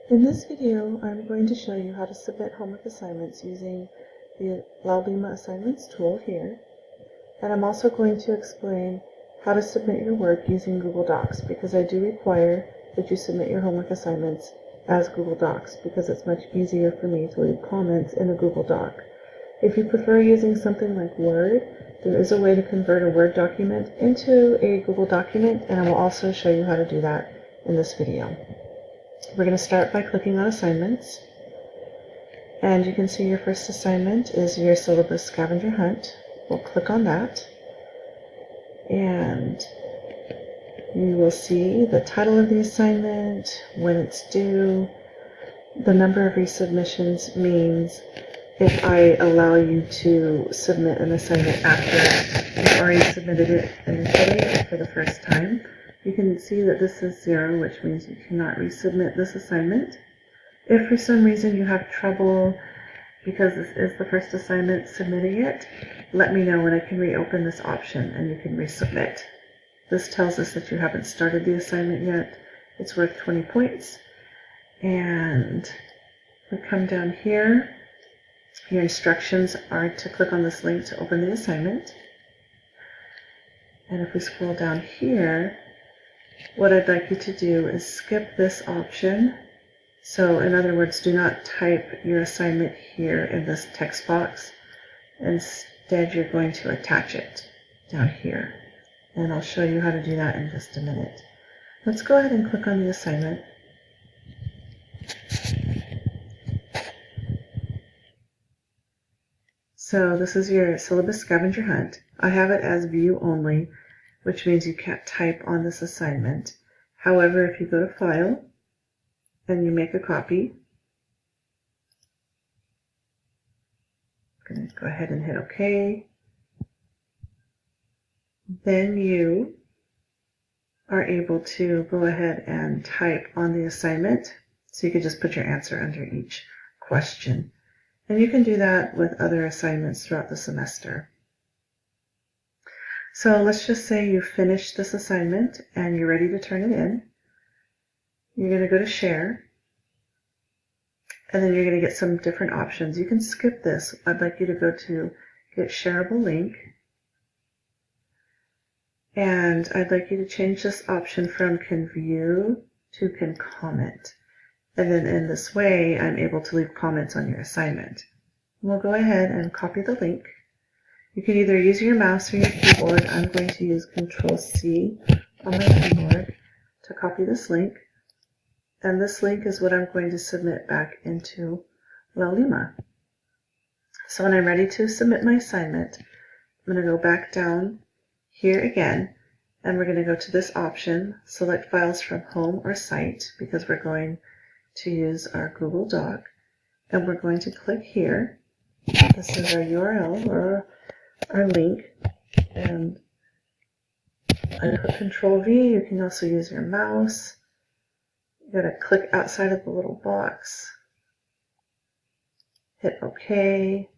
In this video, I'm going to show you how to submit homework assignments using the Laulima Assignments tool here. And I'm also going to explain how to submit your work using Google Docs, because I do require that you submit your homework assignments as Google Docs, because it's much easier for me to leave comments in a Google Doc. If you prefer using something like Word, there is a way to convert a Word document into a Google document, and I will also show you how to do that in this video. We're going to start by clicking on Assignments, and you can see your first assignment is your syllabus scavenger hunt. We'll click on that, and you will see the title of the assignment, when it's due. The number of resubmissions means if I allow you to submit an assignment after you've already submitted it initially for the first time. You can see that this is 0, which means you cannot resubmit this assignment. If for some reason you have trouble because this is the first assignment submitting it, let me know and I can reopen this option and you can resubmit. This tells us that you haven't started the assignment yet. It's worth 20 points. And we come down here. Your instructions are to click on this link to open the assignment. And if we scroll down here, what I'd like you to do is skip this option. So in other words, do not type your assignment here in this text box. Instead, you're going to attach it down here. And I'll show you how to do that in just a minute. Let's go ahead and click on the assignment. So this is your syllabus scavenger hunt. I have it as view only, which means you can't type on this assignment. However, if you go to File and you make a copy, I'm going to go ahead and hit OK. Then you are able to go ahead and type on the assignment. So you can just put your answer under each question. And you can do that with other assignments throughout the semester. So let's just say you finished this assignment and you're ready to turn it in. You're going to go to Share, and then you're going to get some different options. You can skip this. I'd like you to go to Get Shareable Link, and I'd like you to change this option from Can View to Can Comment. And then in this way, I'm able to leave comments on your assignment. We'll go ahead and copy the link. You can either use your mouse or your keyboard. I'm going to use Control-C on my keyboard to copy this link. And this link is what I'm going to submit back into Laulima. So when I'm ready to submit my assignment, I'm going to go back down here again, and we're going to go to this option, Select Files from Home or Site, because we're going to use our Google Doc. And we're going to click here. This is our URL or our link, and I put Control-V. You can also use your mouse. You gotta click outside of the little box, hit OK.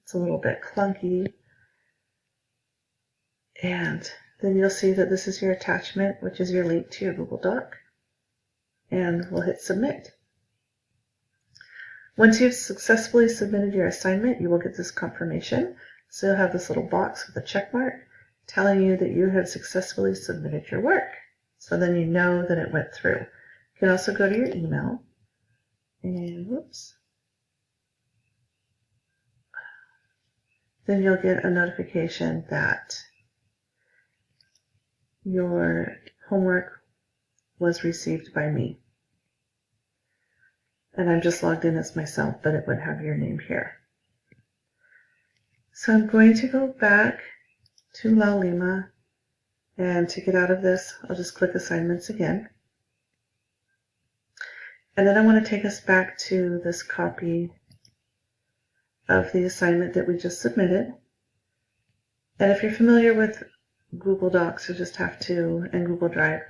It's a little bit clunky, and then you'll see that this is your attachment, which is your link to your Google Doc, and we'll hit Submit. Once you've successfully submitted your assignment, you will get this confirmation. So you'll have this little box with a check mark telling you that you have successfully submitted your work. So then you know that it went through. You can also go to your email, and whoops. Then you'll get a notification that your homework was received by me. And I'm just logged in as myself, but it would have your name here. So I'm going to go back to Laulima, and to get out of this, I'll just click Assignments again. And then I want to take us back to this copy of the assignment that we just submitted. And if you're familiar with Google Docs, you just have to, and Google Drive,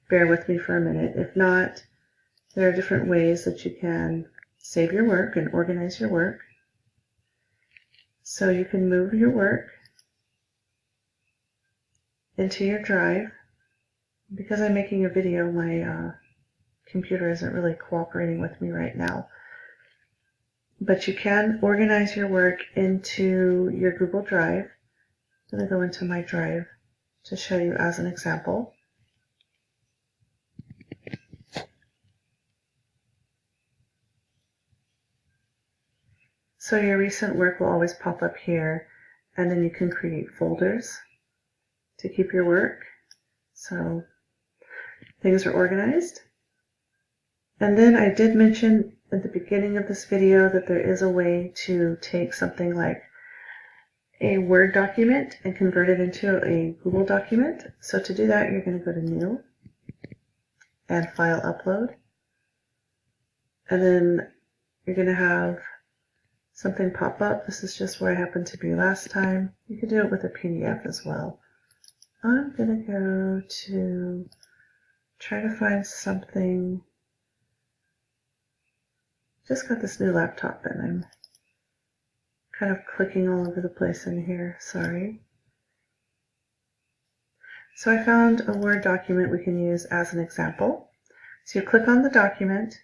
bear with me for a minute. If not, there are different ways that you can save your work and organize your work. So you can move your work into your drive. Because I'm making a video, my computer isn't really cooperating with me right now. But you can organize your work into your Google Drive. I'm going to go into my Drive to show you as an example. So your recent work will always pop up here, and then you can create folders to keep your work. So things are organized. And then I did mention at the beginning of this video that there is a way to take something like a Word document and convert it into a Google document. So to do that, you're going to go to New and File Upload. And then you're going to have something pop up. This is just where I happened to be last time. You can do it with a PDF as well. I'm going to go to try to find something. Just got this new laptop and I'm kind of clicking all over the place in here. Sorry. So I found a Word document we can use as an example. So you click on the document,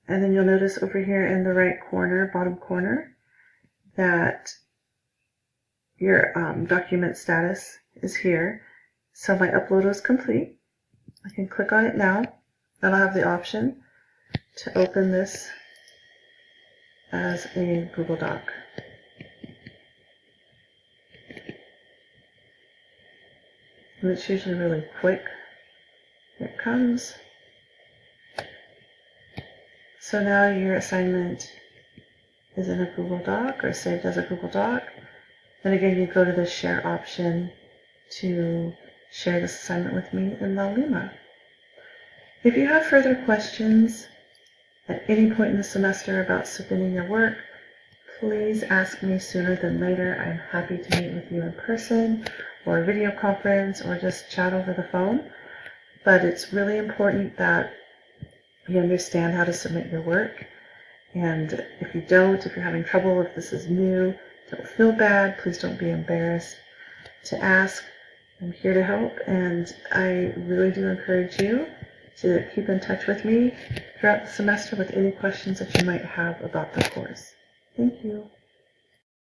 and then you'll notice over here in the right corner, bottom corner, that your document status is here. So my upload was complete. I can click on it now, and I'll have the option to open this as a Google Doc. And it's usually really quick. Here it comes. So now your assignment is in a Google Doc or saved as a Google Doc. Then again, you go to the share option to share this assignment with me in Laulima. If you have further questions at any point in the semester about submitting your work, please ask me sooner than later. I'm happy to meet with you in person or a video conference or just chat over the phone. But it's really important that you understand how to submit your work. And if you don't, if you're having trouble, if this is new, don't feel bad. Please don't be embarrassed to ask. I'm here to help, and I really do encourage you to keep in touch with me throughout the semester with any questions that you might have about the course. Thank you.